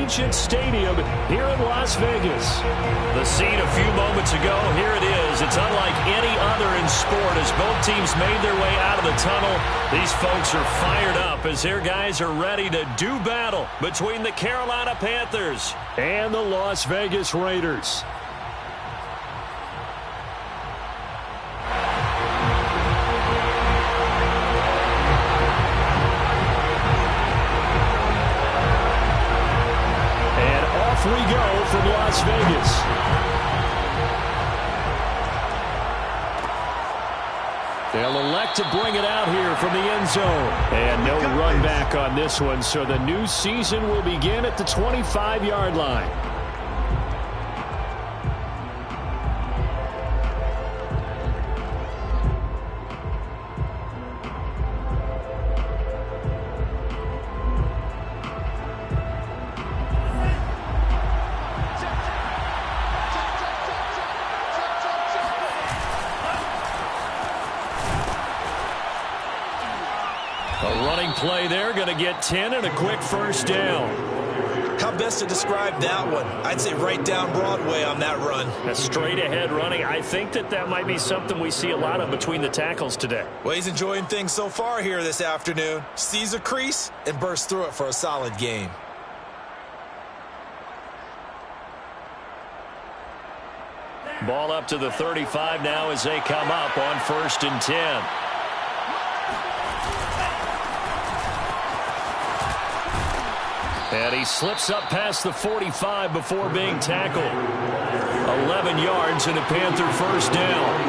Allegiant Stadium here in Las Vegas. The scene a few moments ago, here it is. It's unlike any other in sport as both teams made their way out of the tunnel. These folks are fired up as their guys are ready to do battle between the Carolina Panthers and the Las Vegas Raiders. We go from Las Vegas. They'll elect to bring it out here from the end zone. And no run back on this one, so the new season will begin at the 25-yard line. Play there, going to get 10 and a quick first down. How best to describe that one? I'd say right down Broadway on that run. A straight ahead running. I think that might be something we see a lot of between the tackles today. Well, he's enjoying things so far here this afternoon. Sees a crease and bursts through it for a solid gain. Ball up to the 35 now as they come up on 1st and 10. And he slips up past the 45 before being tackled. 11 yards and a Panther first down.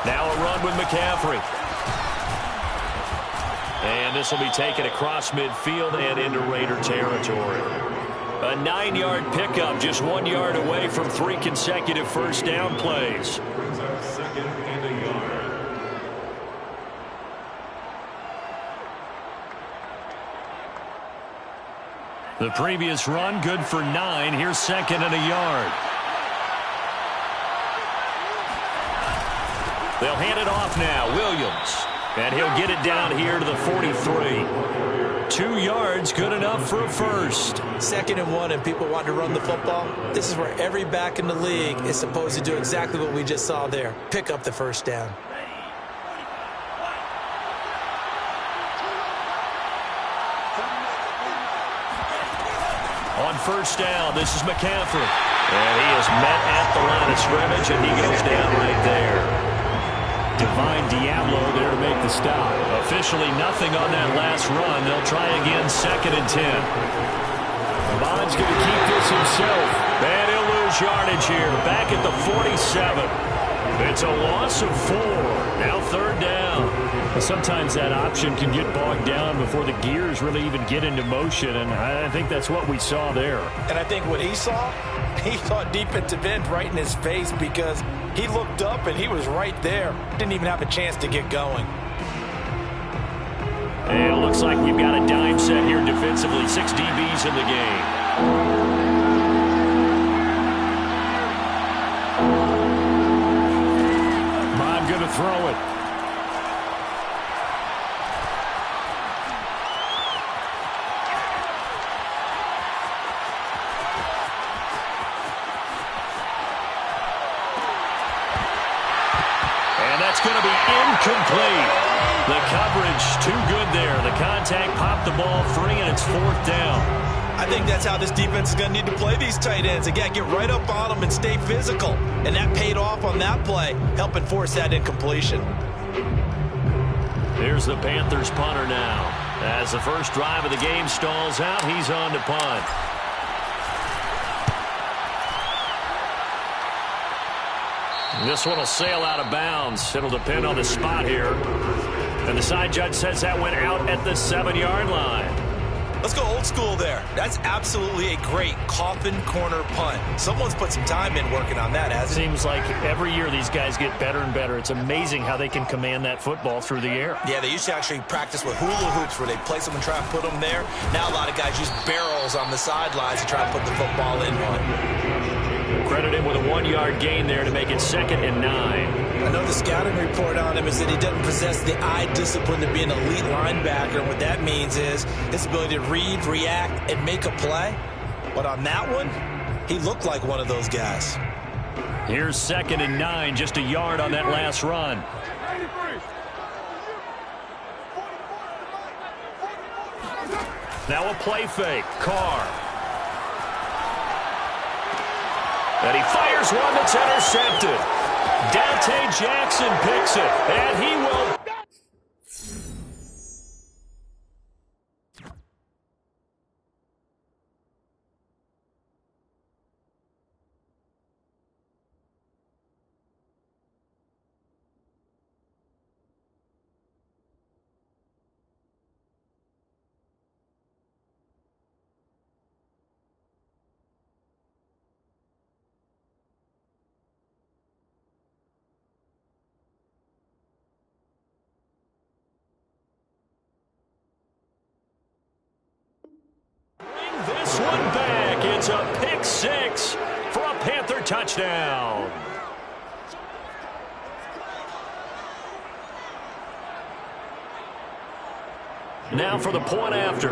Now a run with McCaffrey. And this will be taken across midfield and into Raider territory. A 9-yard pickup, just 1 yard away from 3 consecutive first down plays. The previous run, good for 9. Here's 2nd and a yard. They'll hand it off now. Williams. And he'll get it down here to the 43. 2 yards, good enough for a first. 2nd and 1, and people want to run the football. This is where every back in the league is supposed to do exactly what we just saw there. Pick up the first down. On first down, this is McCaffrey. And he is met at the line of scrimmage, and he goes down right there. Divine Diablo there to make the stop. Officially nothing on that last run. They'll try again, 2nd and 10. Bond's going to keep this himself. And he'll lose yardage here. Back at the 47. It's a loss of 4. Now 3rd down. Sometimes that option can get bogged down before the gears really even get into motion, and I think that's what we saw there. And I think what he saw defensive end right in his face because he looked up and he was right there. Didn't even have a chance to get going. And it looks like we've got a dime set here defensively. 6 DBs in the game. I'm going to throw it. Going to be incomplete. The coverage too good there. The contact popped the ball free, and it's 4th down. I think that's how this defense is going to need to play these tight ends. Again, get right up on them and stay physical. And that paid off on that play, helping force that incompletion. Here's the Panthers punter now. As the first drive of the game stalls out, he's on to punt. This one will sail out of bounds. It'll depend on the spot here. And the side judge says that went out at the 7-yard line. Let's go old school there. That's absolutely a great coffin corner punt. Someone's put some time in working on that, hasn't it? Seems like every year these guys get better and better. It's amazing how they can command that football through the air. Yeah, they used to actually practice with hula hoops where they place them and try to put them there. Now a lot of guys use barrels on the sidelines to try to put the football in one. Credit him with a 1-yard gain there to make it 2nd and 9. I know the scouting report on him is that he doesn't possess the eye discipline to be an elite linebacker. And what that means is his ability to read, react, and make a play. But on that one, he looked like one of those guys. Here's 2nd and 9, just a yard on that last run. Now a play fake. Carr. And he fires one that's intercepted. Dante Jackson picks it, and he will. This one back. It's a pick six for a Panther touchdown. Now for the point after.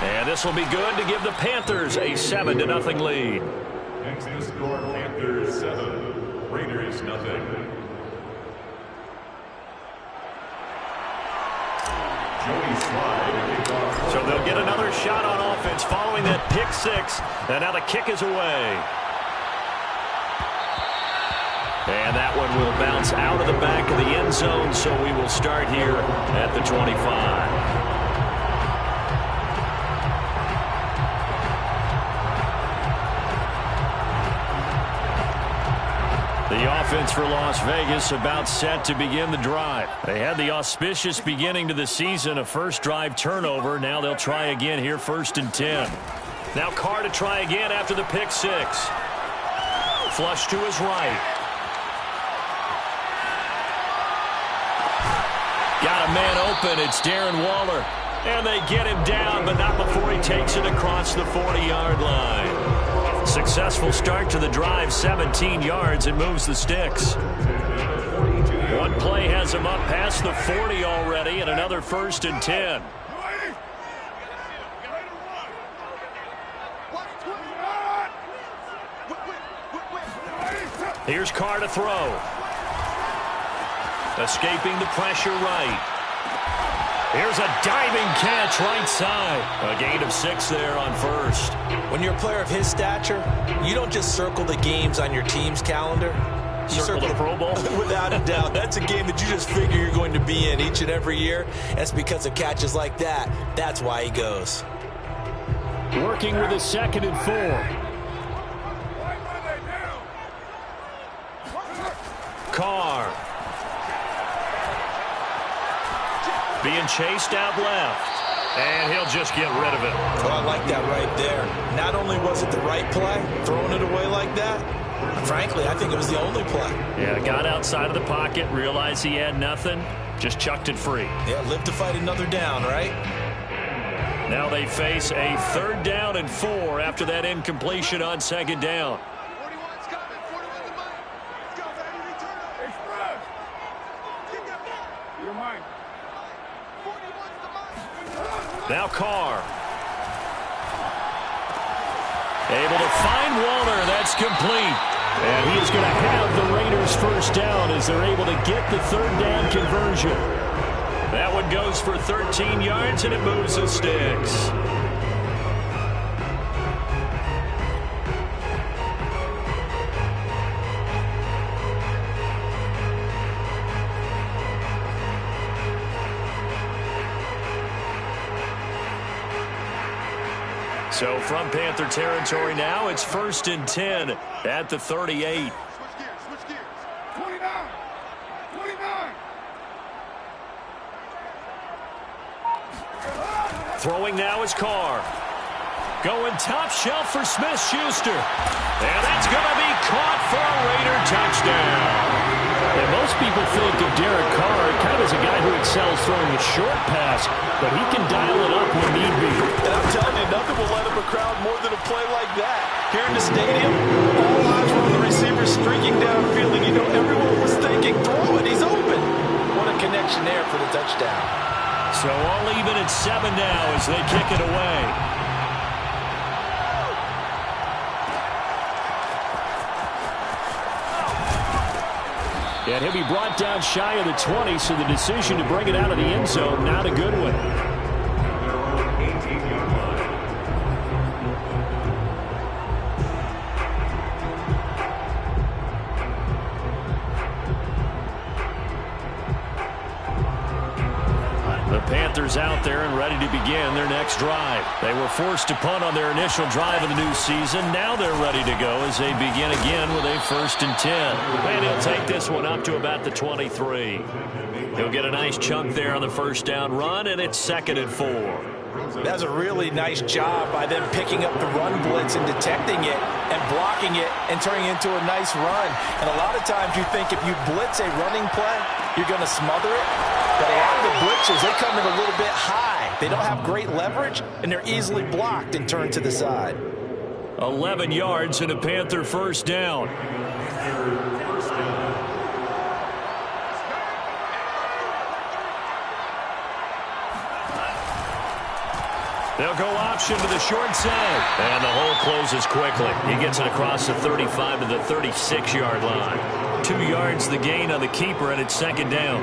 And this will be good to give the Panthers a 7-0 lead. Next to score, Panthers 7, Raiders nothing. So they'll get another shot on offense following that pick six. And now the kick is away. And that one will bounce out of the back of the end zone, so we will start here at the 25. The offense for Las Vegas about set to begin the drive. They had the auspicious beginning to the season, a first drive turnover. Now they'll try again here, 1st and 10. Now Carr to try again after the pick six. Flush to his right. Got a man open. It's Darren Waller. And they get him down, but not before he takes it across the 40-yard line. Successful start to the drive, 17 yards, and moves the sticks. One play has him up past the 40 already, and another 1st and 10. Here's Carr to throw. Escaping the pressure right. Here's a diving catch right side. A gain of 6 there on 1st. When you're a player of his stature, you don't just circle the games on your team's calendar. You circle the Pro Bowl? Without a doubt. That's a game that you just figure you're going to be in each and every year. That's because of catches like that. That's why he goes. Working with a 2nd and 4. Carr. Being chased out left. And he'll just get rid of it. Oh, I like that right there. Not only was it the right play, throwing it away like that, frankly, I think it was the only play. Yeah, got outside of the pocket, realized he had nothing, just chucked it free. Yeah, live to fight another down, right? Now they face a 3rd down and 4 after that incompletion on 2nd down. Now Carr. Able to find Waller. That's complete. And he is going to have the Raiders 1st down as they're able to get the 3rd down conversion. That one goes for 13 yards, and it moves the sticks. So from Panther territory now, it's 1st and 10 at the 38. Switch gears. 29. Throwing now is Carr. Going top shelf for Smith-Schuster. And that's going to be caught for a Raider touchdown. And most people think of Derek Carr kind of as a guy who excels throwing the short pass, but he can dial it up when need be. And I'm telling you, nothing will let him a crowd more than a play like that. Here in the stadium, all eyes were on the receiver streaking downfield, and you know everyone was thinking, throw it, he's open. What a connection there for the touchdown. So all even at 7 now as they kick it away. And he'll be brought down shy of the 20, so the decision to bring it out of the end zone, not a good one. 18-yard line. The Panthers out there and ready to begin their next drive. They were forced to punt on their initial drive of the new season. Now they're ready to go as they begin again with a 1st and 10. And he'll take this one up to about the 23. He'll get a nice chunk there on the first down run, and it's 2nd and 4. That's a really nice job by them picking up the run blitz and detecting it and blocking it and turning it into a nice run. And a lot of times you think if you blitz a running play, you're going to smother it. But a lot of the blitzers, they come in a little bit high. They don't have great leverage, and they're easily blocked and turned to the side. 11 yards and a Panther first down. They'll go option to the short side. And the hole closes quickly. He gets it across the 35 to the 36-yard line. 2 yards the gain on the keeper, and it's 2nd down.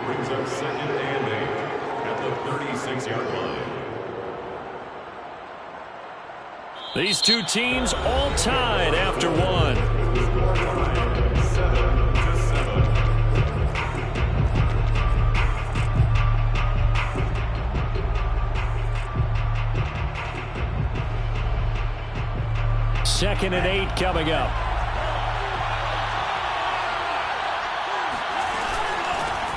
Brings up 2nd and 8 at the 36-yard line. These two teams all tied after one. 2nd and 8 coming up.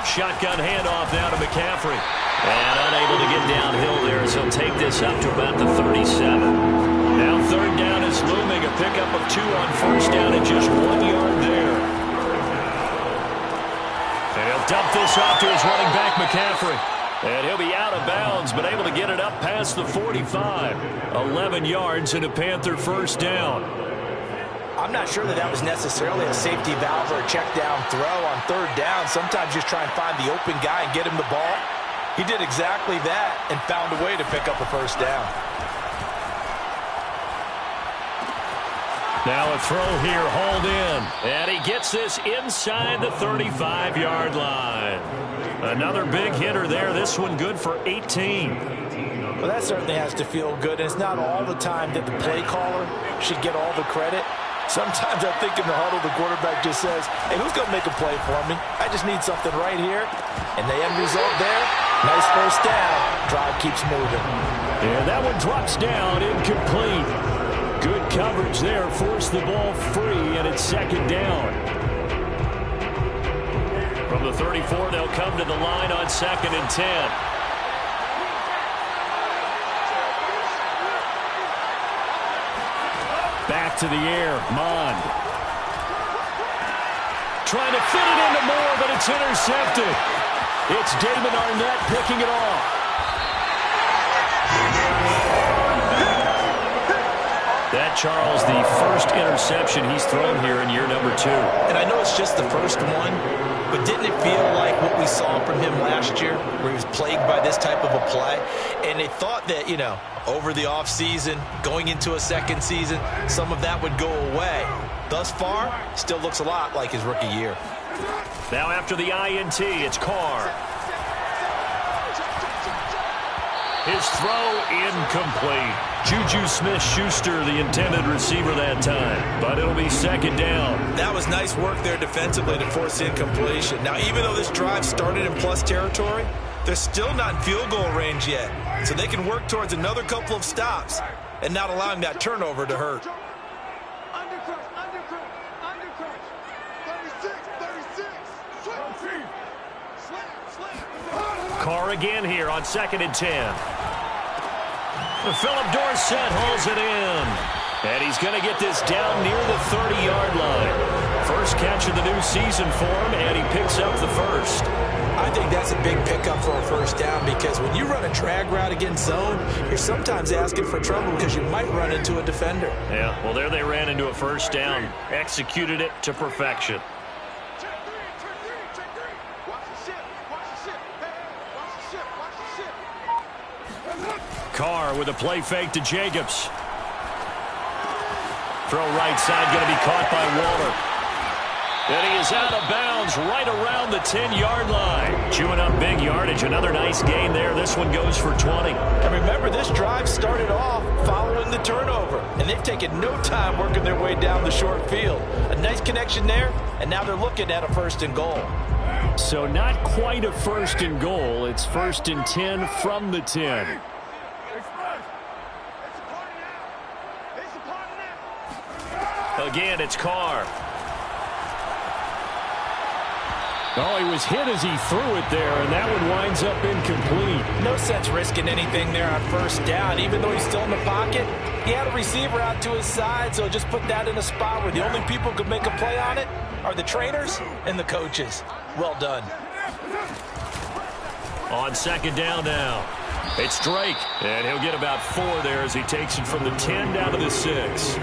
Shotgun handoff now to McCaffrey. And unable to get downhill there as he'll take this up to about the 37. Now 3rd down is looming. A pickup of 2 on 1st down and just 1 yard there. And he'll dump this off to his running back, McCaffrey. And he'll be out of bounds, but able to get it up past the 45. 11 yards and a Panther first down. I'm not sure that that was necessarily a safety valve or a check down throw on 3rd down. Sometimes just try and find the open guy and get him the ball. He did exactly that and found a way to pick up a 1st down. Now a throw here, hauled in. And he gets this inside the 35-yard line. Another big hitter there. This one good for 18. Well, that certainly has to feel good. And it's not all the time that the play caller should get all the credit. Sometimes I think in the huddle, the quarterback just says, hey, who's going to make a play for me? I just need something right here. And the end result there, nice 1st down. Drive keeps moving. And that one drops down, incomplete. Good coverage there, forced the ball free, and it's 2nd down. From the 34, they'll come to the line on 2nd and 10. Back to the air, Mond. Trying to fit it into Moore, but it's intercepted. It's Damon Arnett picking it off. That, Charles, the first interception he's thrown here in year number 2. And I know it's just the first one, but didn't it feel like what we saw from him last year, where he was plagued by this type of a play? And they thought that, you know, over the offseason, going into a 2nd season, some of that would go away. Thus far, still looks a lot like his rookie year. Now after the INT, it's Carr. His throw incomplete. Juju Smith-Schuster, the intended receiver that time. But it'll be 2nd down. That was nice work there defensively to force incompletion. Now, even though this drive started in plus territory, they're still not in field goal range yet. So they can work towards another couple of stops and not allowing that turnover to hurt. Carr again here on 2nd and 10. Philip Dorsett hauls it in. And he's going to get this down near the 30-yard line. First catch of the new season for him, and he picks up the first. I think that's a big pickup for a first down because when you run a drag route against zone, you're sometimes asking for trouble because you might run into a defender. Yeah, well, there they ran into a first down. Executed it to perfection. Carr with a play fake to Jacobs. Throw right side, going to be caught by Waller. And he is out of bounds right around the 10-yard line. Chewing up big yardage. Another nice gain there. This one goes for 20. And remember, this drive started off following the turnover. And they've taken no time working their way down the short field. A nice connection there, and now they're looking at a 1st and goal. So not quite a 1st and goal. It's 1st and 10 from the 10. Again, it's Carr. Oh, he was hit as he threw it there, and that one winds up incomplete. No sense risking anything there on 1st down. Even though he's still in the pocket, he had a receiver out to his side, so just put that in a spot where the only people who could make a play on it are the trainers and the coaches. Well done. On 2nd down now, it's Drake, and he'll get about 4 there as he takes it from the 10 down to the 6.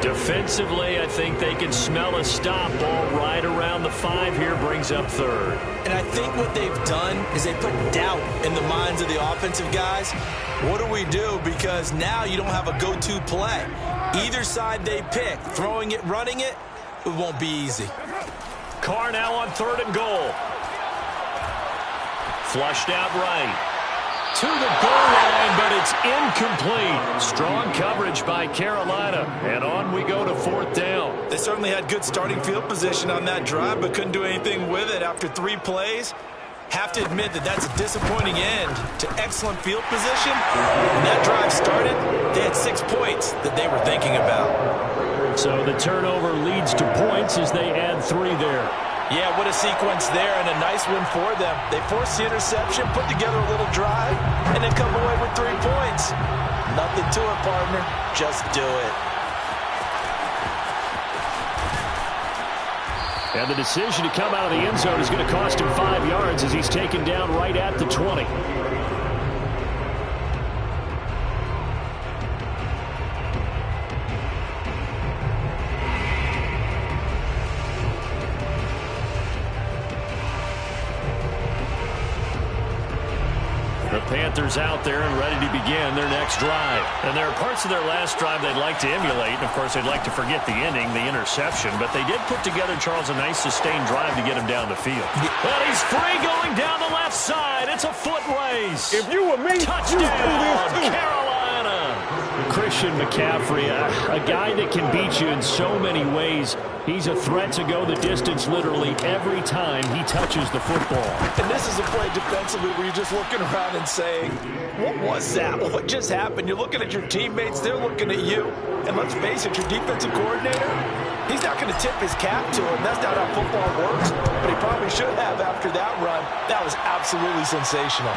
Defensively, I think they can smell a stop. Ball right around the 5 here, brings up 3rd. And I think what they've done is they put doubt in the minds of the offensive guys. What do we do? Because now you don't have a go-to play. Either side they pick, throwing it, running it, it won't be easy. Carr now on 3rd and goal. Flushed out right. To the goal line, but it's incomplete. Strong coverage by Carolina. And on we go to 4th down. They certainly had good starting field position on that drive, but couldn't do anything with it after 3 plays. Have to admit that that's a disappointing end to excellent field position. When that drive started, they had 6 points that they were thinking about. So the turnover leads to points as they add 3 there. Yeah, what a sequence there, and a nice one for them. They forced the interception, put together a little drive, and then come away with 3 points. Nothing to it, partner. Just do it. And the decision to come out of the end zone is going to cost him 5 yards as he's taken down right at the 20. The Panthers out there and ready to begin their next drive. And there are parts of their last drive they'd like to emulate. And, of course, they'd like to forget the ending, the interception. But they did put together, Charles, a nice sustained drive to get him down the field. And he's free going down the left side. It's a foot race. If you were me, touchdown, you'd do this too. Carolina. Christian McCaffrey, a guy that can beat you in so many ways. He's a threat to go the distance literally every time he touches the football. And this is a play defensively where you're just looking around and saying, what was that? What just happened? You're looking at your teammates. They're looking at you. And let's face it, your defensive coordinator, he's not going to tip his cap to him. That's not how football works. But he probably should have after that run. That was absolutely sensational.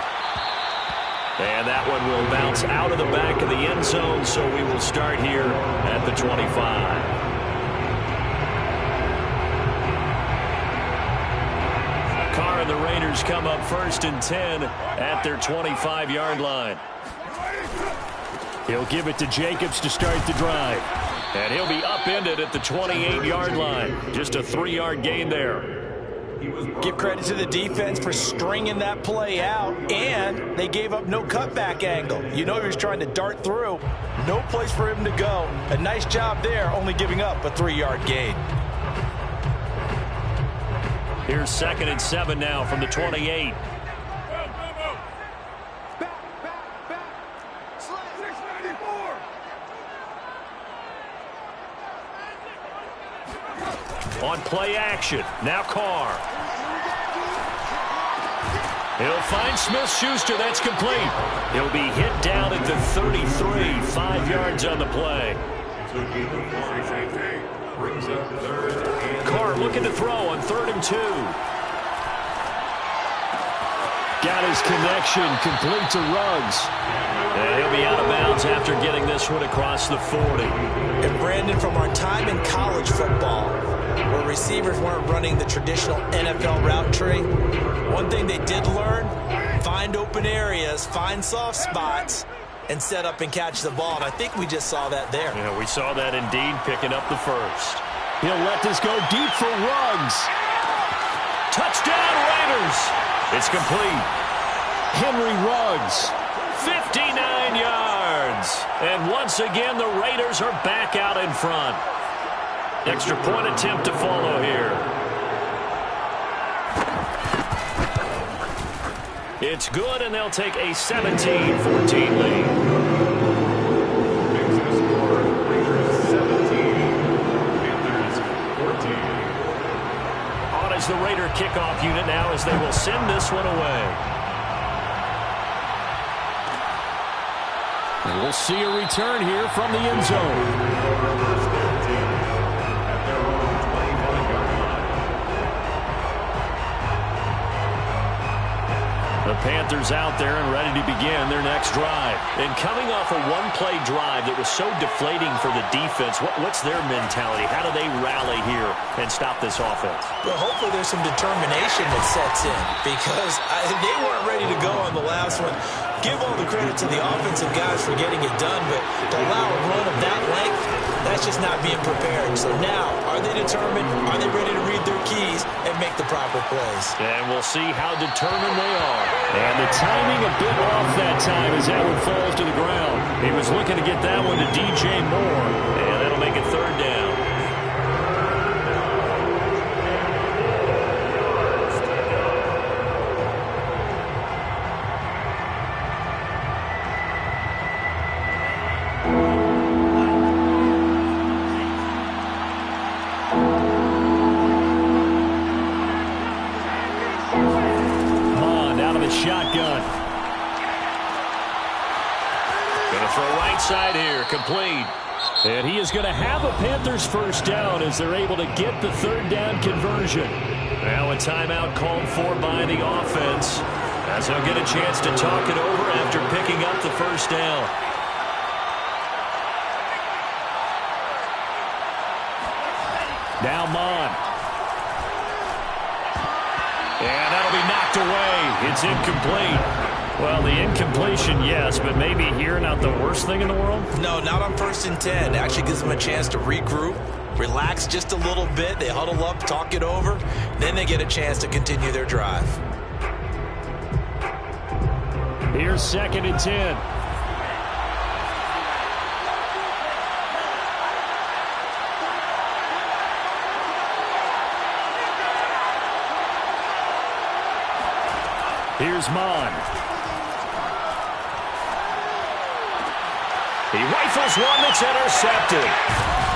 And that one will bounce out of the back of the end zone, so we will start here at the 25. Carr and the Raiders come up 1st and 10 at their 25-yard line. He'll give it to Jacobs to start the drive. And he'll be upended at the 28-yard line. Just a 3-yard gain there. Give credit to the defense for stringing that play out, and they gave up no cutback angle. You know he was trying to dart through. No place for him to go. A nice job there, only giving up a 3-yard gain. Here's 2nd and 7 now from the 28. On play action, now Carr. He'll find Smith-Schuster, that's complete. He'll be hit down at the 33, 5 yards on the play. Carr looking to throw on 3rd and 2. Got his connection, complete to Ruggs. And he'll be out of bounds after getting this one across the 40. And Brandon, from our time in college football, where receivers weren't running the traditional NFL route tree, one thing they did learn, find open areas, find soft spots, and set up and catch the ball. And I think we just saw that there. Yeah, we saw that indeed, picking up the first. He'll let this go deep for Ruggs. Touchdown, Raiders. It's complete. Henry Ruggs. 59 yards. And once again, the Raiders are back out in front. Extra point attempt to follow here. It's good, and they'll take a 17-14 lead. Makes the score Raiders 17, Panthers 14. On is the Raider kickoff unit now as they will send this one away. And we'll see a return here from the end zone. First down team at their own 21-yard line. The Panthers out there and ready to begin their next drive. And coming off a one-play drive that was so deflating for the defense, what's their mentality? How do they rally here and stop this offense? Well, hopefully there's some determination that sets in because they weren't ready to go on the last one. Give all the credit to the offensive guys for getting it done, but to allow a run of that length, that's just not being prepared. So now, are they determined? Are they ready to read their keys and make the proper plays? And we'll see how determined they are. And the timing a bit off that time as that one falls to the ground. He was looking to get that one to DJ Moore, and that'll make it third down. Shotgun. Gonna throw right side here, complete. And he is going to have a Panthers first down as they're able to get the third down conversion. Now a timeout called for by the offense as they'll get a chance to talk it over after picking up the first down. Now Mon. And that'll be knocked away. It's incomplete. Well, the incompletion, yes, but maybe here not the worst thing in the world? No, not on 1st and 10. It actually gives them a chance to regroup, relax just a little bit. They huddle up, talk it over. Then they get a chance to continue their drive. Here's 2nd and 10. Here's Mon. He rifles one that's intercepted.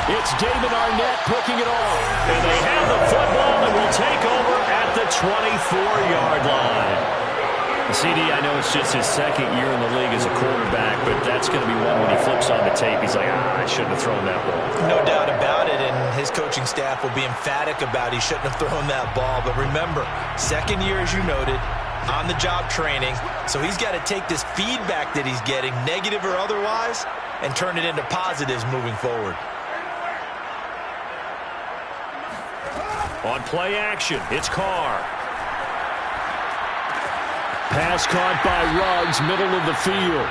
It's David Arnett picking it off. And they have the football and will take over at the 24-yard line. CD, I know it's just his second year in the league as a quarterback, but that's going to be one when he flips on the tape. He's like, I shouldn't have thrown that ball. No doubt about it, and his coaching staff will be emphatic about he shouldn't have thrown that ball. But remember, second year, as you noted, on-the-job training, so he's got to take this feedback that he's getting, negative or otherwise, and turn it into positives moving forward. On play action, it's Carr. Pass caught by Ruggs, middle of the field.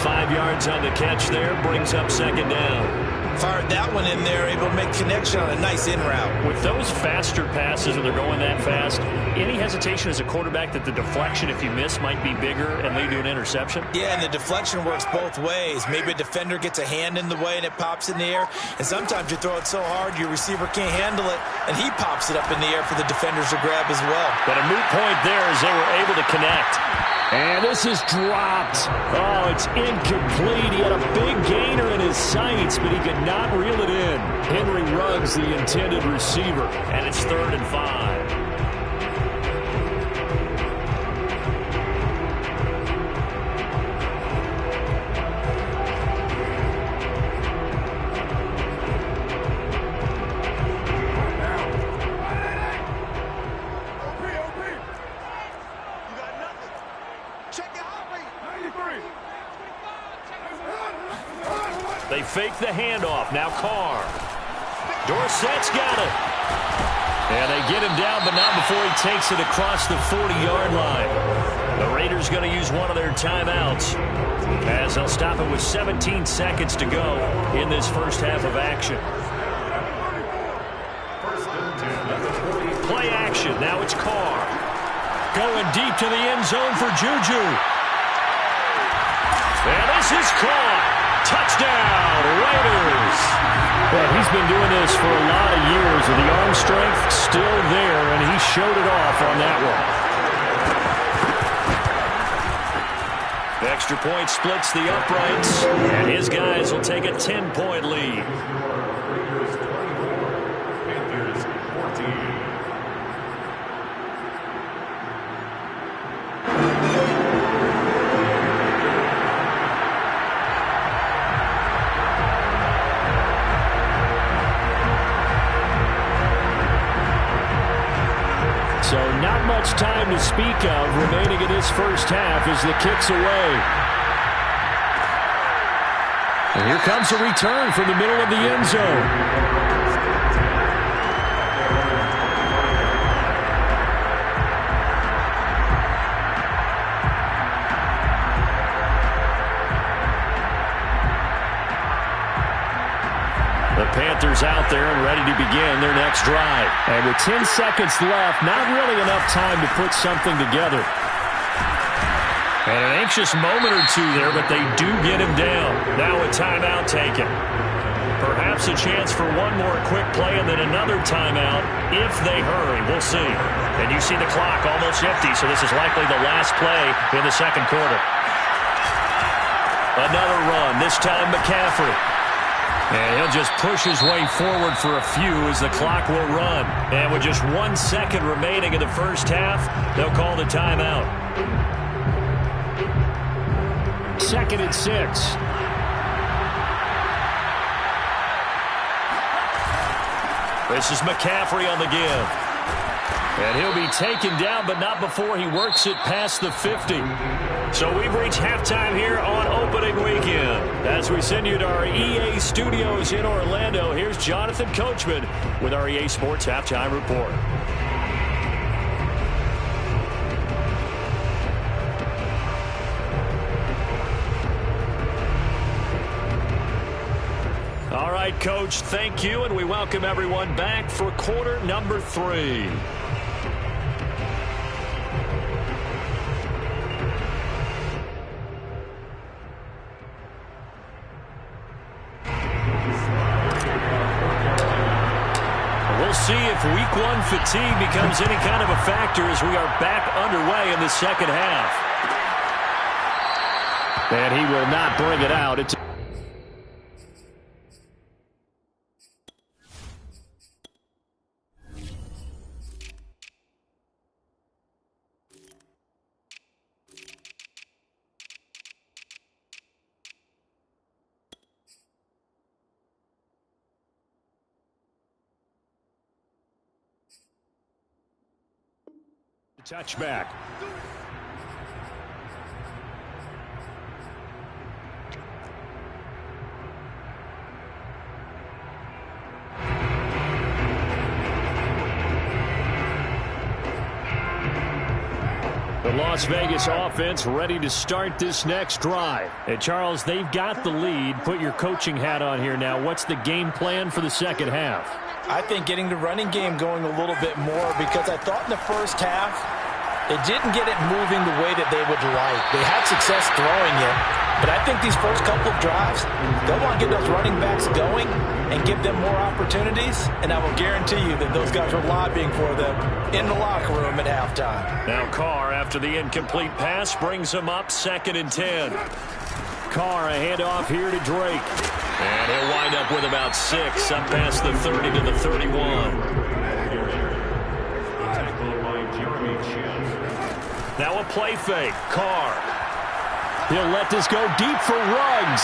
5 yards on the catch there, brings up 2nd down. Fired that one in there, able to make connection on a nice in route. With those faster passes, when they're going that fast, any hesitation as a quarterback that the deflection, if you miss, might be bigger and lead to an interception? Yeah, and the deflection works both ways. Maybe a defender gets a hand in the way and it pops in the air, and sometimes you throw it so hard your receiver can't handle it, and he pops it up in the air for the defenders to grab as well. But a moot point there as they were able to connect. And this is dropped. Oh, it's incomplete. He had a big gainer in his sights, but he could not reel it in. Henry Ruggs, the intended receiver. And it's 3rd and 5. They fake the handoff. Now Carr. Dorsett's got it. And they get him down, but not before he takes it across the 40-yard line. The Raiders going to use one of their timeouts as they'll stop it with 17 seconds to go in this first half of action. Play action. Now it's Carr. Going deep to the end zone for Juju. And this is caught. Touchdown, Raiders. Well, he's been doing this for a lot of years, and the arm strength still there, and he showed it off on that one. The extra point splits the uprights, and his guys will take a 10-point lead. Panthers 14. So not much time to speak of remaining in this first half as the kick's away. And here comes a return from the middle of the end zone. The Panthers out there and ready to begin their next drive. And with 10 seconds left, not really enough time to put something together. And an anxious moment or two there, but they do get him down. Now a timeout taken. Perhaps a chance for one more quick play and then another timeout if they hurry. We'll see. And you see the clock almost empty, so this is likely the last play in the second quarter. Another run, this time McCaffrey. And he'll just push his way forward for a few as the clock will run. And with just 1 second remaining in the first half, they'll call the timeout. 2nd and 6. This is McCaffrey on the give. And he'll be taken down, but not before he works it past the 50. So we've reached halftime here on opening weekend. As we send you to our EA studios in Orlando, here's Jonathan Coachman with our EA Sports Halftime Report. All right, Coach, thank you, and we welcome everyone back for quarter number 3. We'll see if week 1 fatigue becomes any kind of a factor as we are back underway in the second half. And he will not bring it out. It's touchback. The Las Vegas offense ready to start this next drive. And Charles, they've got the lead. Put your coaching hat on here now. What's the game plan for the second half? I think getting the running game going a little bit more, because I thought in the first half they didn't get it moving the way that they would like. They had success throwing it, but I think these first couple of drives, they'll want to get those running backs going and give them more opportunities, and I will guarantee you that those guys are lobbying for them in the locker room at halftime. Now Carr, after the incomplete pass, brings him up 2nd and 10. Carr, a handoff here to Drake. And he'll wind up with about 6, up past the 30 to the 31. Now a play fake. Carr. He'll let this go deep for Ruggs.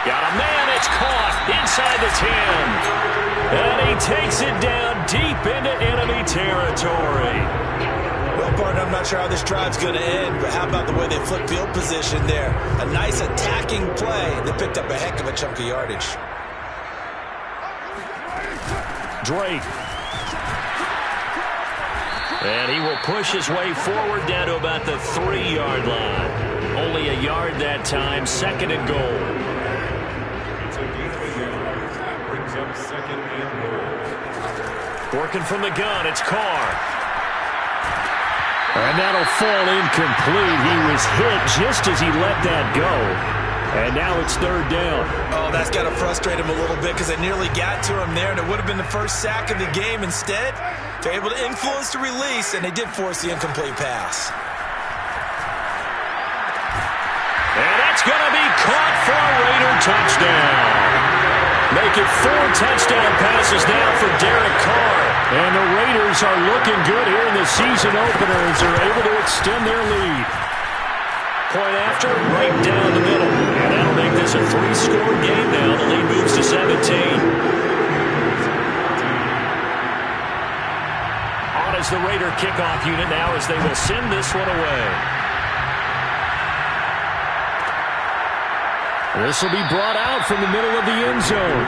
Got a man. It's caught inside the 10. And he takes it down deep into enemy territory. Well, partner, I'm not sure how this drive's going to end, but how about the way they flip field position there? A nice attacking play. They picked up a heck of a chunk of yardage. Drake. And he will push his way forward down to about the 3-yard line. Only a yard that time, 2nd and goal. It's a gain of a yard. That brings up 2nd and goal. Working from the gun, it's Carr. And that'll fall incomplete. He was hit just as he let that go. And now it's 3rd down. Oh, that's got to frustrate him a little bit because they nearly got to him there, and it would have been the first sack of the game. Instead, they're able to influence the release, and they did force the incomplete pass. And that's going to be caught for a Raider touchdown. Make it 4 touchdown passes now for Derek Carr. And the Raiders are looking good here in the season opener as they're able to extend their lead. Point after, right down the middle. And that'll make this a 3-score game now. The lead moves to 17. On is the Raider kickoff unit now as they will send this one away. This will be brought out from the middle of the end zone.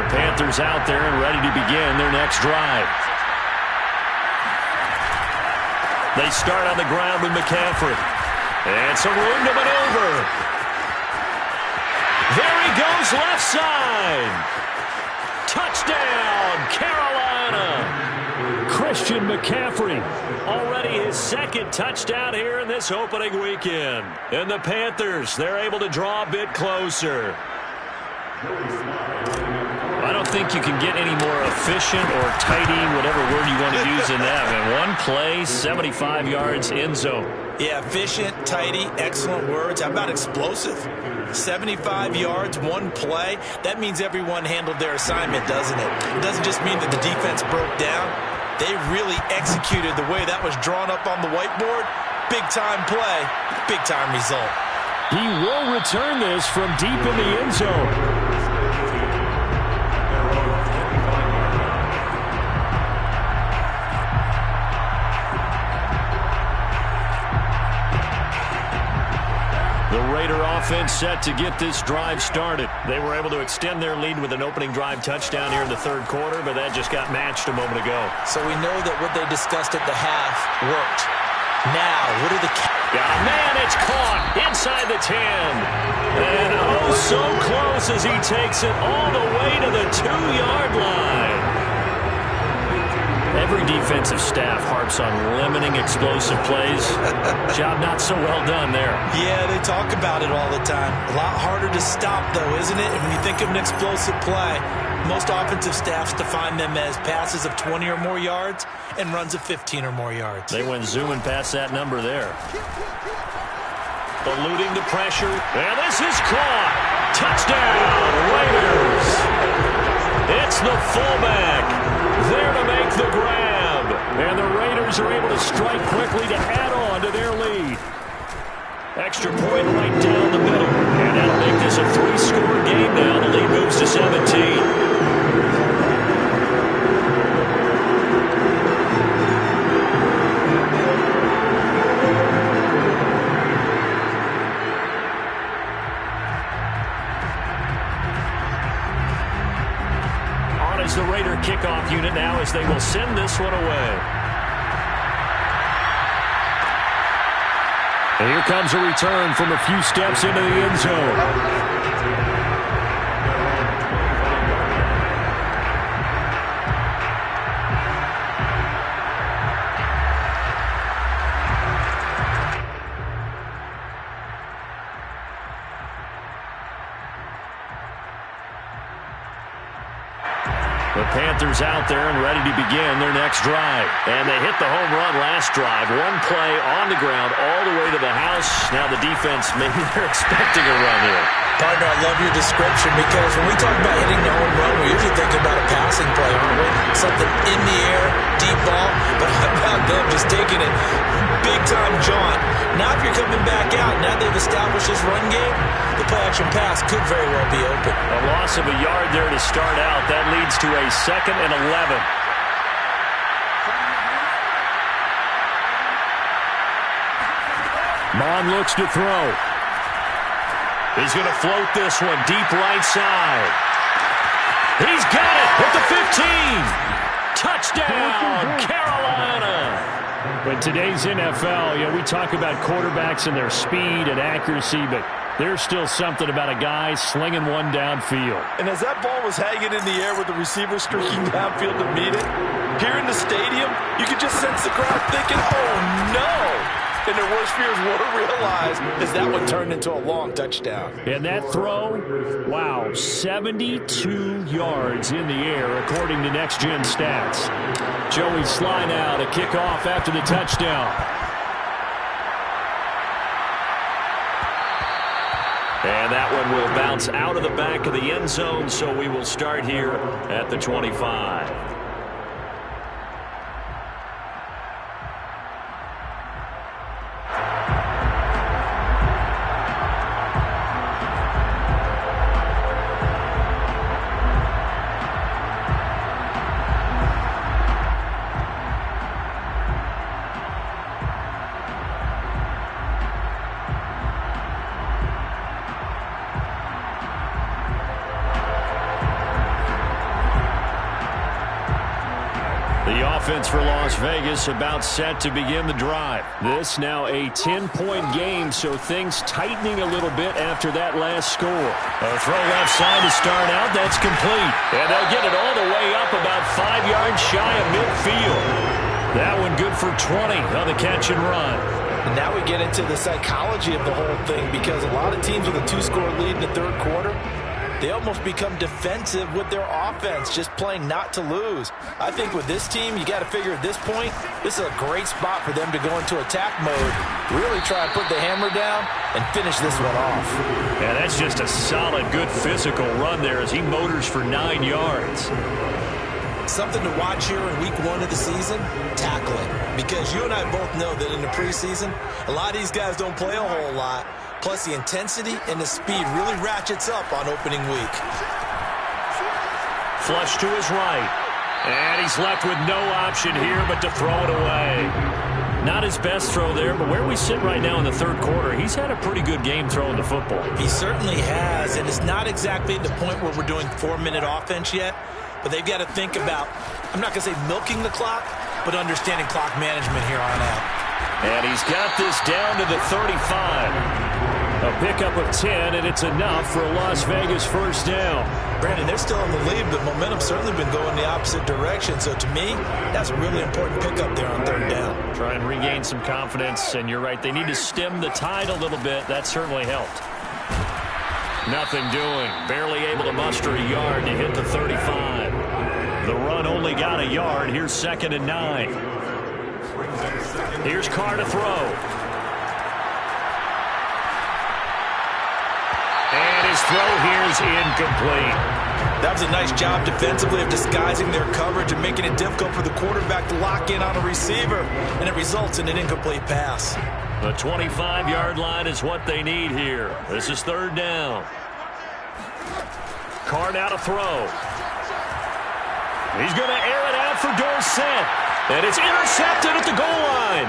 Panthers out there and ready to begin their next drive. They start on the ground with McCaffrey. And some room to maneuver. There he goes left side. Touchdown, Carolina. Christian McCaffrey, already his 2nd touchdown here in this opening weekend. And the Panthers, they're able to draw a bit closer. I don't think you can get any more efficient or tidy, whatever word you want to use in that. Man, 1 play, 75 yards, end zone. Yeah, efficient, tidy, excellent words. How about explosive? 75 yards, 1 play. That means everyone handled their assignment, doesn't it? It doesn't just mean that the defense broke down. They really executed the way that was drawn up on the whiteboard. Big-time play, big-time result. He will return this from deep in the end zone. The Raider offense set to get this drive started. They were able to extend their lead with an opening drive touchdown here in the 3rd quarter, but that just got matched a moment ago. So we know that what they discussed at the half worked. Now, what are the... Got a man, it's caught inside the 10. And oh, so close as he takes it all the way to the 2-yard line. Every defensive staff harps on limiting explosive plays. Job not so well done there. Yeah, they talk about it all the time. A lot harder to stop, though, isn't it? And when you think of an explosive play, most offensive staffs define them as passes of 20 or more yards and runs of 15 or more yards. They went zooming past that number there. Eluding the pressure. And this is caught. Touchdown, Raiders. It's the fullback there to make the grab. And the Raiders are able to strike quickly to add on to their lead. Extra point right down the middle. And that'll make this a 3-score game now. The lead moves to 17. The Raider kickoff unit now as they will send this one away. And here comes a return from a few steps into the end zone. The Panthers out there and ready to begin their next drive. And they hit the home run last drive. One play on the ground all the way to the house. Now the defense, maybe they're expecting a run here. Partner, I love your description because when we talk about hitting the home run, we're usually thinking about a passing play, aren't we? Something in the air, deep ball. But how about them just taking it big-time jaunt? Now if you're coming back out, now they've established this run game, the play-action pass could very well be open. A loss of a yard there to start out. That leads to a 2nd and 11. Mon looks to throw. He's going to float this one deep right side. He's got it at the 15. Touchdown, Carolina. But today's NFL, we talk about quarterbacks and their speed and accuracy, but there's still something about a guy slinging one downfield. And as that ball was hanging in the air with the receiver streaking downfield to meet it, here in the stadium, you could just sense the crowd thinking, oh, no. And their worst fears were realized as that one turned into a long touchdown. And that throw, wow, 72 yards in the air, according to Next Gen Stats. Joey Sly now to kick off after the touchdown. And that one will bounce out of the back of the end zone, so we will start here at the 25. Offense for Las Vegas about set to begin the drive. This now a 10-point game, so things tightening a little bit after that last score. A throw left side to start out. That's complete. And they'll get it all the way up about 5 yards shy of midfield. That one good for 20 on the catch and run. And now we get into the psychology of the whole thing because a lot of teams with a 2-score lead in the third quarter, they almost become defensive with their offense, just playing not to lose. I think with this team, you got to figure at this point, this is a great spot for them to go into attack mode, really try and put the hammer down and finish this one off. Yeah, that's just a solid, good physical run there as he motors for 9 yards. Something to watch here in week 1 of the season, tackling. Because you and I both know that in the preseason, a lot of these guys don't play a whole lot. Plus, the intensity and the speed really ratchets up on opening week. Flush to his right. And he's left with no option here but to throw it away. Not his best throw there, but where we sit right now in the third quarter, he's had a pretty good game throwing the football. He certainly has, and it's not exactly the point where we're doing 4-minute offense yet, but they've got to think about, I'm not going to say milking the clock, but understanding clock management here on out. And he's got this down to the 35. A pickup of 10, and it's enough for a Las Vegas first down. Brandon, they're still in the lead, but momentum's certainly been going the opposite direction. So to me, that's a really important pickup there on third down. Try and regain some confidence, and you're right. They need to stem the tide a little bit. That certainly helped. Nothing doing. Barely able to muster a yard to hit the 35. The run only got a yard. Here's 2nd and 9. Here's Carr to throw. And his throw here is incomplete. That was a nice job defensively of disguising their coverage and making it difficult for the quarterback to lock in on a receiver, and it results in an incomplete pass. The 25-yard line is what they need here. This is third down. Carr now to throw. He's going to air it out for Dorsett, and it's intercepted at the goal line.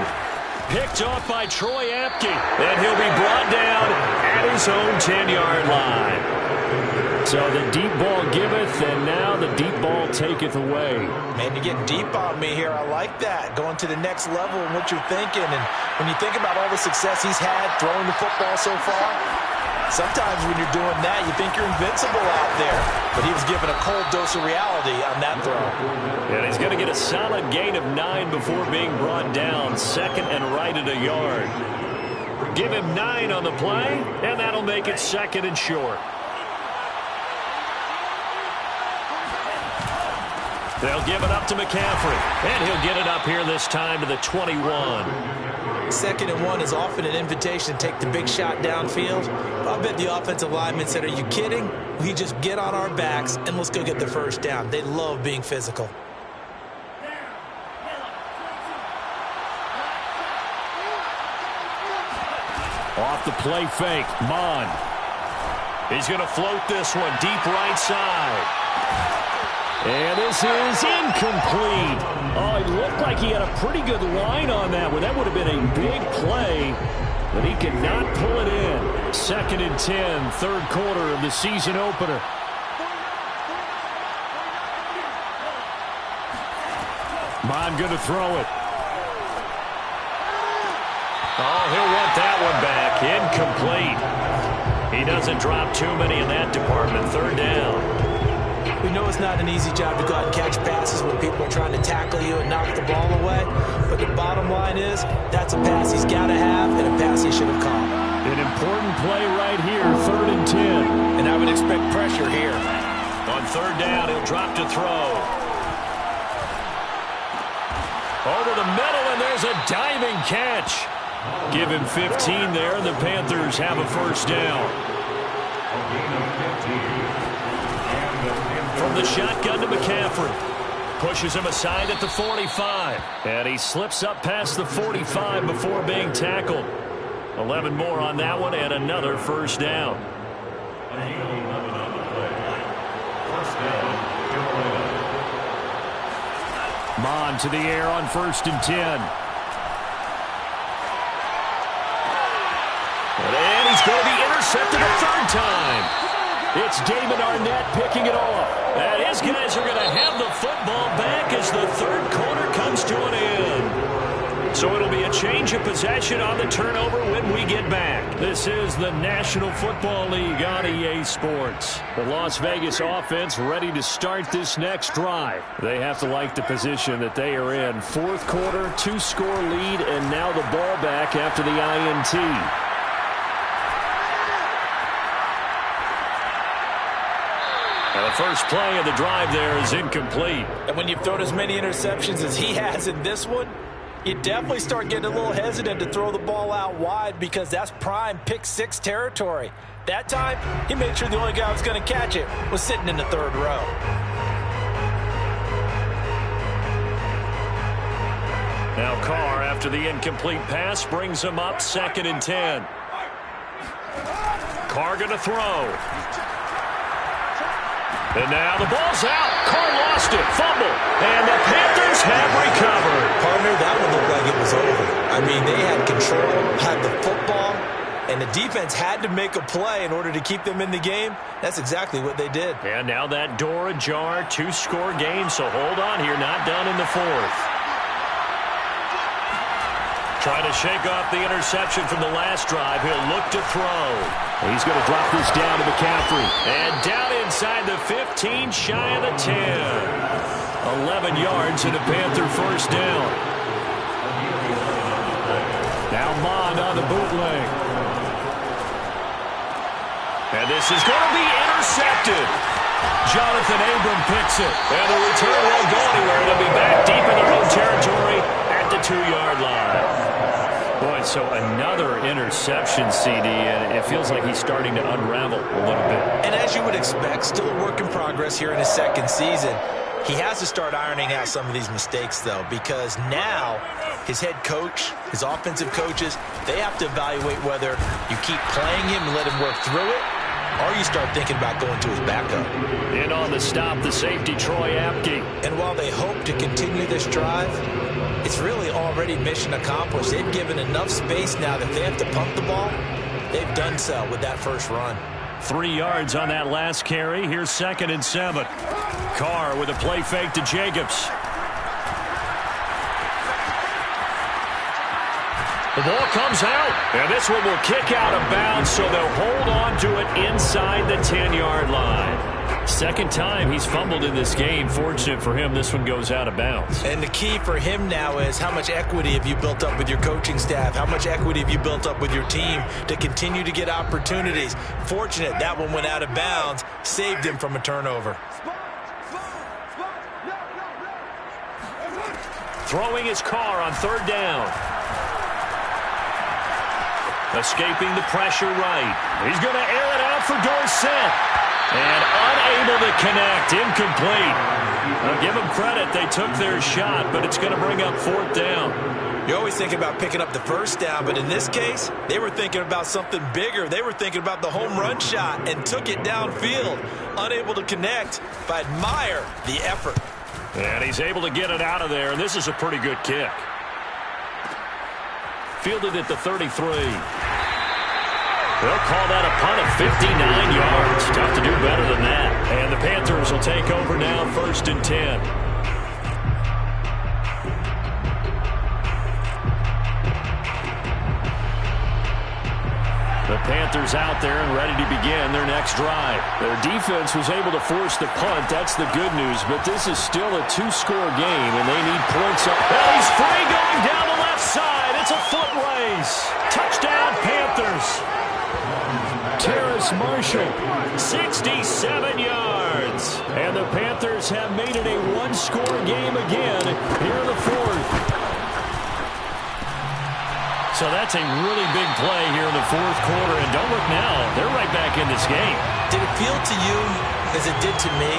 Picked off by Troy Apke, and he'll be brought down at his own 10-yard line. So the deep ball giveth, and now the deep ball taketh away. Man, you're getting deep on me here. I like that. Going to the next level in what you're thinking. And when you think about all the success he's had throwing the football so far, sometimes when you're doing that, you think you're invincible out there. But he was given a cold dose of reality on that throw. And he's going to get a solid gain of 9 before being brought down. 2nd and right at a yard. Give him 9 on the play, and that'll make it 2nd and short. They'll give it up to McCaffrey. And he'll get it up here this time to the 21. 2nd and 1 is often an invitation to take the big shot downfield. I bet the offensive lineman said, are you kidding? We just get on our backs and let's go get the first down. They love being physical. Off the play fake, Mon. He's going to float this one deep right side. And this is incomplete. Oh, it looked like he had a pretty good line on that one. That would have been a big play, but he could not pull it in. 2nd and 10, 3rd quarter of the season opener. Mon going to throw it. Oh, he'll want that one back. Incomplete. He doesn't drop too many in that department. 3rd down. We know it's not an easy job to go out and catch passes when people are trying to tackle you and knock the ball away. But the bottom line is, that's a pass he's got to have and a pass he should have caught. An important play right here, 3rd and 10. And I would expect pressure here. On 3rd down, he'll drop to throw. Over the middle, and there's a diving catch. Give him 15 there, and the Panthers have a 1st down. From the shotgun to McCaffrey. Pushes him aside at the 45. And he slips up past the 45 before being tackled. 11 more on that one, and another 1st down. Mon to the air on 1st and 10. And he's going to be intercepted a 3rd time. It's David Arnett picking it off. And his guys are going to have the football back as the 3rd quarter comes to an end. So it'll be a change of possession on the turnover when we get back. This is the National Football League on EA Sports. The Las Vegas offense ready to start this next drive. They have to like the position that they are in. 4th quarter, 2-score lead, and now the ball back after the INT. The first play of the drive there is incomplete. And when you've thrown as many interceptions as he has in this one, you definitely start getting a little hesitant to throw the ball out wide because that's prime pick 6 territory. That time, he made sure the only guy who was going to catch it was sitting in the 3rd row. Now Carr, after the incomplete pass, brings him up 2nd and 10. Carr going to throw. And now the ball's out. Carr lost it. Fumble. And the Panthers have recovered. Partner, that one looked like it was over. I mean, they had control, had the football, and the defense had to make a play in order to keep them in the game. That's exactly what they did. And now that door ajar, 2-score game, so hold on here. Not done in the 4th. Trying to shake off the interception from the last drive. He'll look to throw. He's going to drop this down to McCaffrey. And down inside the 15, shy of the 10. 11 yards and a Panther 1st down. Now Mon on the bootleg. And this is going to be intercepted. Jonathan Abram picks it. And the return won't go anywhere. They'll be back deep in their own territory at the 2-yard line. Boy, so another interception, CD, and it feels like he's starting to unravel a little bit. And as you would expect, still a work in progress here in his 2nd season. He has to start ironing out some of these mistakes, though, because now his head coach, his offensive coaches, they have to evaluate whether you keep playing him and let him work through it, or you start thinking about going to his backup. In on the stop, the safety, Troy Apke. And while they hope to continue this drive, it's really already mission accomplished. They've given enough space now that if they have to pump the ball, they've done so with that first run. 3 yards on that last carry. Here's 2nd and 7. Carr with a play fake to Jacobs. The ball comes out, and this one will kick out of bounds, so they'll hold on to it inside the 10-yard line. 2nd time he's fumbled in this game. Fortunate for him, this one goes out of bounds. And the key for him now is how much equity have you built up with your coaching staff? How much equity have you built up with your team to continue to get opportunities? Fortunate that one went out of bounds, saved him from a turnover. Throwing his car on third down. Escaping the pressure right. He's going to air it out for Dorsett. And unable to connect. Incomplete. I'll give them credit. They took their shot, but it's going to bring up fourth down. You always think about picking up the first down, but in this case, they were thinking about something bigger. They were thinking about the home run shot and took it downfield. Unable to connect, but I admire the effort. And he's able to get it out of there, and this is a pretty good kick. Fielded at the 33. They'll call that a punt of 59 yards. Tough to do better than that. And the Panthers will take over now, 1st and 10. The Panthers out there and ready to begin their next drive. Their defense was able to force the punt. That's the good news. But this is still a two-score game, and they need points up. Oh, he's free going down the left side. It's a foot race. Touchdown, Panthers. Terrace Marshall, 67 yards. And the Panthers have made it a one-score game again here in the fourth. So that's a really big play here in the fourth quarter. And don't look now, they're right back in this game. Did it feel to you, as it did to me,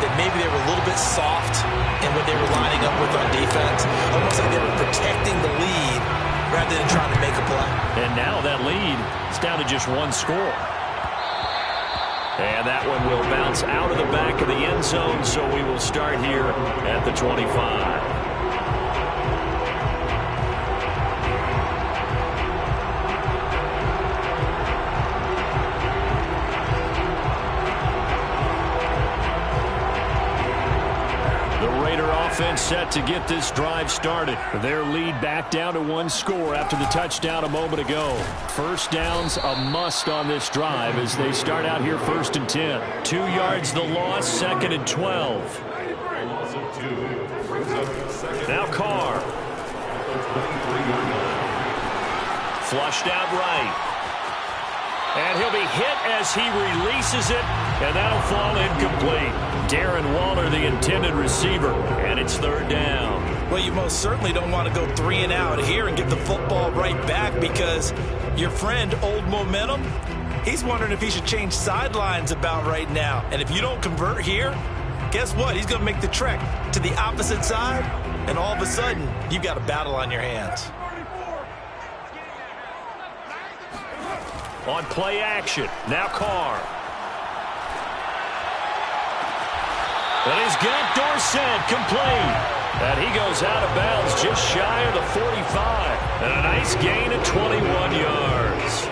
that maybe they were a little bit soft in what they were lining up with on defense? Almost like they were protecting the lead rather than trying to make a play. And now that lead is down to just one score. And that one will bounce out of the back of the end zone, so we will start here at the 25. Offense set to get this drive started. Their lead back down to one score after the touchdown a moment ago. First down's a must on this drive as they start out here 1st and 10. 2 yards the loss, 2nd and 12. Now Carr. Flushed out right. And he'll be hit as he releases it, and that'll fall incomplete. Darren Waller, the intended receiver, and it's 3rd down. Well, you most certainly don't want to go 3 and out here and get the football right back because your friend, Old Momentum, he's wondering if he should change sidelines about right now. And if you don't convert here, guess what? He's going to make the trek to the opposite side, and all of a sudden, you've got a battle on your hands. On play action, now Carr. And he's got Dorsett complete. And he goes out of bounds just shy of the 45. And a nice gain of 21 yards.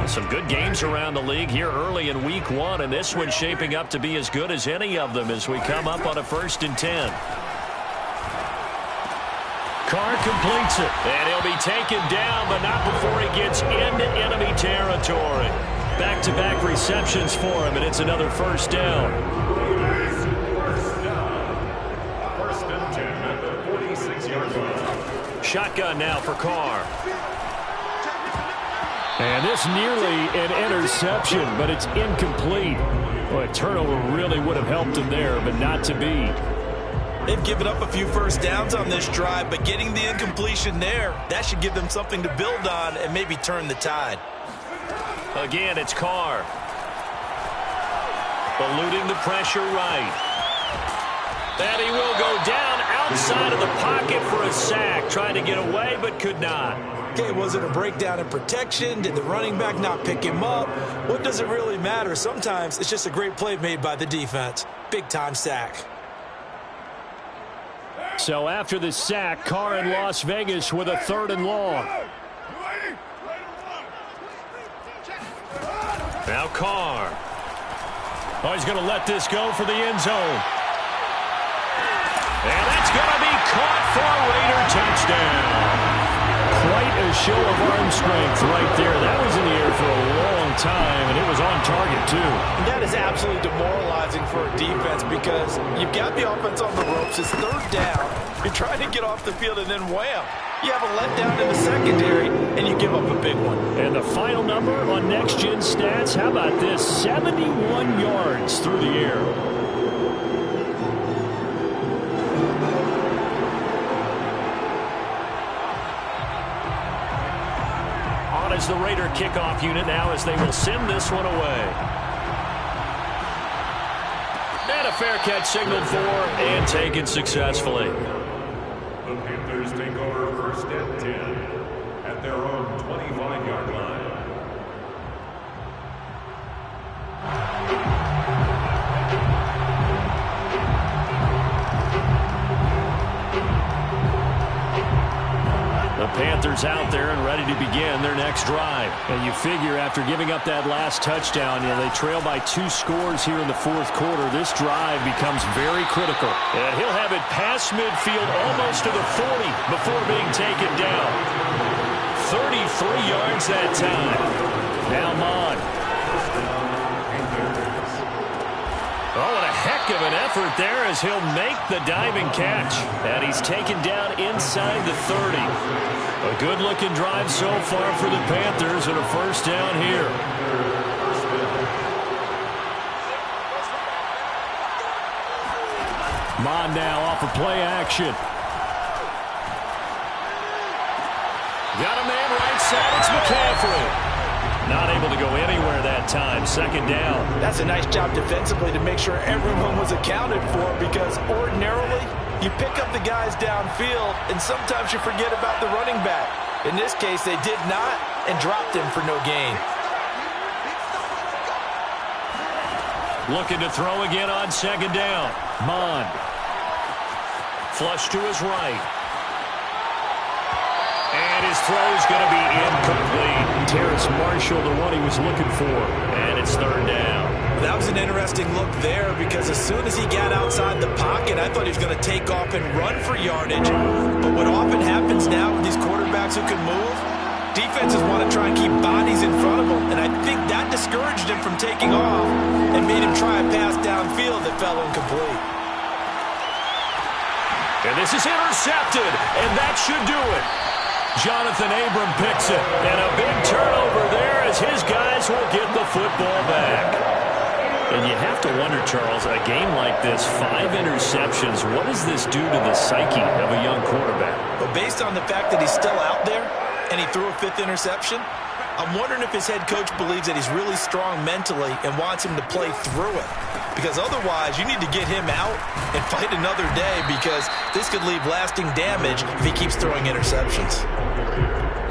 Some good games around the league here early in week 1, and this one's shaping up to be as good as any of them as we come up on a 1st and 10. Carr completes it, and he'll be taken down, but not before he gets into enemy territory. Back-to-back receptions for him, and it's another 1st down. 1st and 10 at the 46-yard line. Shotgun now for Carr. And this nearly an interception, but it's incomplete. Well, a turnover really would have helped him there, but not to be. They've given up a few first downs on this drive, but getting the incompletion there, that should give them something to build on and maybe turn the tide. Again, it's Carr. Eluding the pressure right. And he will go down outside of the pocket for a sack. Trying to get away, but could not. Okay, was it a breakdown in protection? Did the running back not pick him up? What does it really matter? Sometimes it's just a great play made by the defense. Big-time sack. So after the sack, Carr in Las Vegas with a 3rd and long. Now Carr. Oh, he's going to let this go for the end zone. And that's going to be caught for a Raider touchdown. Quite a show of arm strength right there. That was in the air for a long long time, and it was on target, too. And that is absolutely demoralizing for a defense because you've got the offense on the ropes. It's third down. You're trying to get off the field, and then wham, you have a letdown in the secondary, and you give up a big one. And the final number on Next Gen Stats, how about this? 71 yards through the air. On is the Raider kickoff unit now as they will send this one away. And a fair catch signaled for and taken successfully. The Panthers take over first and 10 at their own 25-yard line. The Panthers out there and ready to begin their next drive. And you figure after giving up that last touchdown, they trail by 2 scores here in the fourth quarter. This drive becomes very critical. And he'll have it past midfield almost to the 40 before being taken down. 33 yards that time. Now Mon. Oh, what a heck of an effort there as he'll make the diving catch. And he's taken down inside the 30. A good-looking drive so far for the Panthers and a first down here. Mon now off of play action. Got a man right side. It's McCaffrey. Not able to go anywhere that time. Second down. That's a nice job defensively to make sure everyone was accounted for because ordinarily you pick up the guys downfield and sometimes you forget about the running back. In this case, they did not and dropped him for no gain. Looking to throw again on second down. Mon. Flush to his right. And his throw is going to be incomplete. Terrace Marshall, the one he was looking for. And it's third down. That was an interesting look there because as soon as he got outside the pocket, I thought he was going to take off and run for yardage. But what often happens now with these quarterbacks who can move, defenses want to try and keep bodies in front of them. And I think that discouraged him from taking off and made him try a pass downfield that fell incomplete. And this is intercepted, and that should do it. Jonathan Abram picks it, and a big turnover there as his guys will get the football back. And you have to wonder, Charles, a game like this, 5 interceptions, what does this do to the psyche of a young quarterback? But based on the fact that he's still out there and he threw a 5th interception, I'm wondering if his head coach believes that he's really strong mentally and wants him to play through it. Because otherwise, you need to get him out and fight another day because this could leave lasting damage if he keeps throwing interceptions.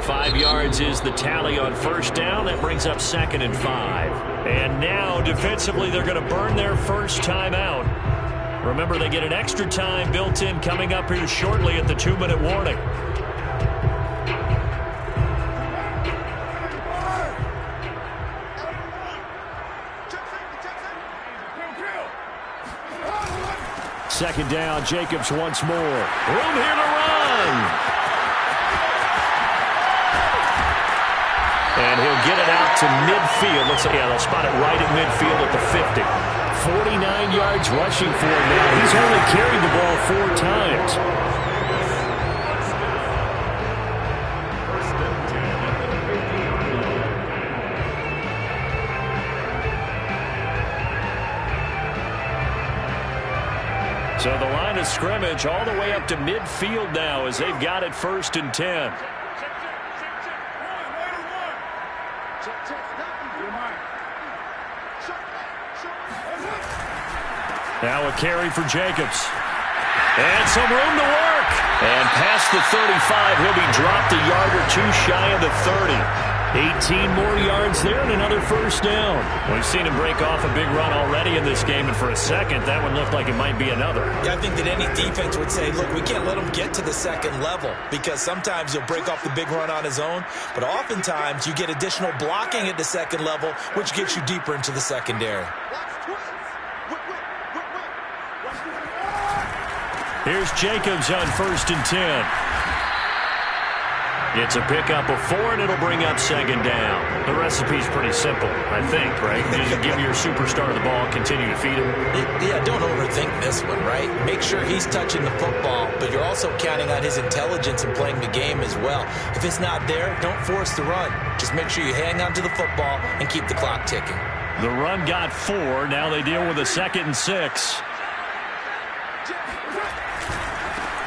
5 yards is the tally on first down. That brings up second and 5. And now, defensively, they're going to burn their first time out. Remember, they get an extra time built in coming up here shortly at the 2-minute warning. Second down, Jacobs once more. Room here to run. And he'll get it out to midfield. Let's say, they'll spot it right at midfield at the 50. 49 yards rushing for him now. He's only carried the ball 4 times. So the line of scrimmage all the way up to midfield now as they've got it first and 10. Now a carry for Jacobs. And some room to work. And past the 35, he'll be dropped a yard or 2 shy of the 30. 18 more yards there and another first down. We've seen him break off a big run already in this game, and for a second, that one looked like it might be another. Yeah, I think that any defense would say, look, we can't let him get to the second level because sometimes he'll break off the big run on his own, but oftentimes you get additional blocking at the second level, which gets you deeper into the secondary. Here's Jacobs on first and 10. It's a pickup of 4, and it'll bring up second down. The recipe's pretty simple, I think, right? Just give your superstar the ball, continue to feed him. Yeah, don't overthink this one, right? Make sure he's touching the football, but you're also counting on his intelligence in playing the game as well. If it's not there, don't force the run. Just make sure you hang on to the football and keep the clock ticking. The run got 4. Now they deal with a 2nd and 6.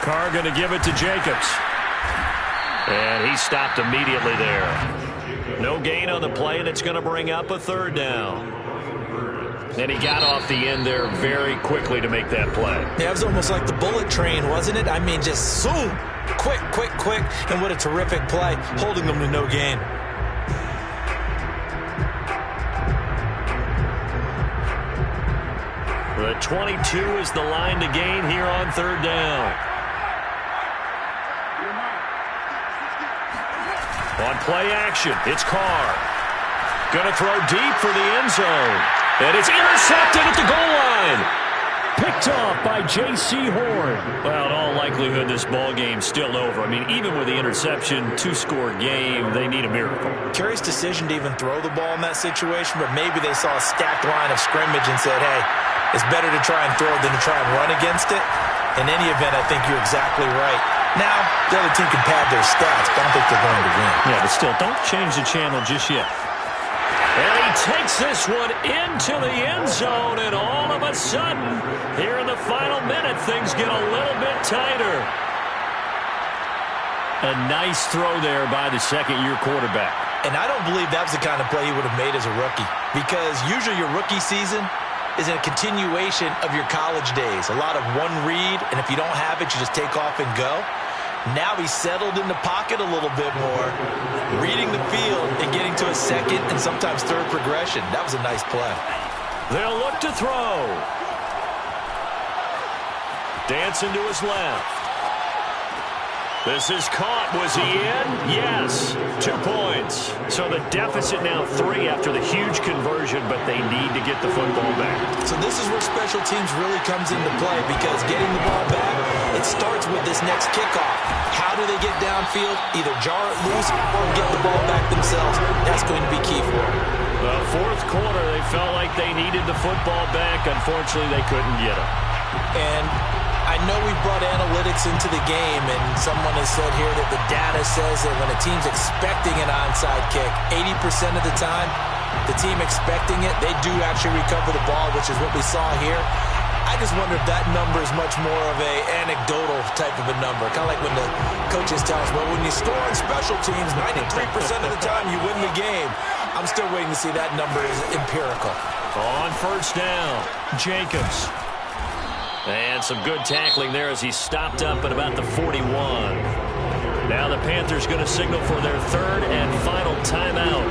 Carr going to give it to Jacobs. And he stopped immediately there. No gain on the play, and it's going to bring up a 3rd down. And he got off the end there very quickly to make that play. Yeah, it was almost like the bullet train, wasn't it? I mean, just zoom. Quick, quick, quick. And what a terrific play, holding them to no gain. The 22 is the line to gain here on 3rd down. On play action, it's Carr. Going to throw deep for the end zone. And it's intercepted at the goal line. Picked off by J.C. Horn. Well, in all likelihood, this ball game's still over. I mean, even with the interception, 2-score game, they need a miracle. Curious decision to even throw the ball in that situation, but maybe they saw a stacked line of scrimmage and said, hey, it's better to try and throw than to try and run against it. In any event, I think you're exactly right. Now, the other team can pad their stats, but I don't think they're going to win. Yeah, but still, don't change the channel just yet. And he takes this one into the end zone, and all of a sudden, here in the final minute, things get a little bit tighter. A nice throw there by the second-year quarterback. And I don't believe that was the kind of play he would have made as a rookie, because usually your rookie season is a continuation of your college days. A lot of one read, and if you don't have it, you just take off and go. Now he's settled in the pocket a little bit more, reading the field and getting to a second and sometimes third progression. That was a nice play. They'll look to throw. Dancing to his left. This is caught. Was he in? Yes. 2 points. So the deficit now 3 after the huge conversion, but they need to get the football back. So this is where special teams really comes into play, because getting the ball back, it starts with this next kickoff. How do they get downfield? Either jar it loose or get the ball back themselves. That's going to be key for them. The 4th quarter, they felt like they needed the football back. Unfortunately, they couldn't get it. And I know we brought analytics into the game, and someone has said here that the data says that when a team's expecting an onside kick, 80% of the time, the team expecting it, they do actually recover the ball, which is what we saw here. I just wonder if that number is much more of a anecdotal type of a number. Kind of like when the coaches tell us, well, when you score on special teams, 93% of the time you win the game. I'm still waiting to see that number is empirical. On 1st down, Jacobs. And some good tackling there as he stopped up at about the 41. Now the Panthers going to signal for their 3rd and final timeout,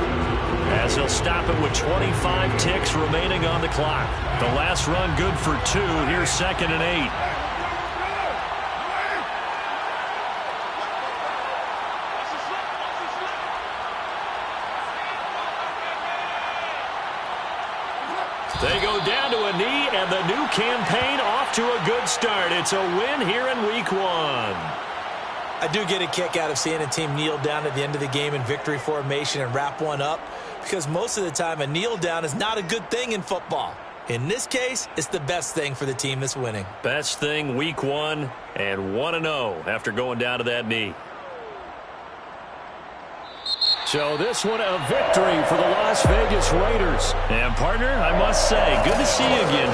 as they'll stop it with 25 ticks remaining on the clock. The last run good for 2. Here's 2nd and 8. They go down to a knee, and the new campaign off to a good start. It's a win here in Week 1. I do get a kick out of seeing a team kneel down at the end of the game in victory formation and wrap one up, because most of the time a kneel down is not a good thing in football. In this case, it's the best thing for the team that's winning. Best thing Week 1 and 1-0 after going down to that knee. So this one a victory for the Las Vegas Raiders. And partner, I must say, good to see you again.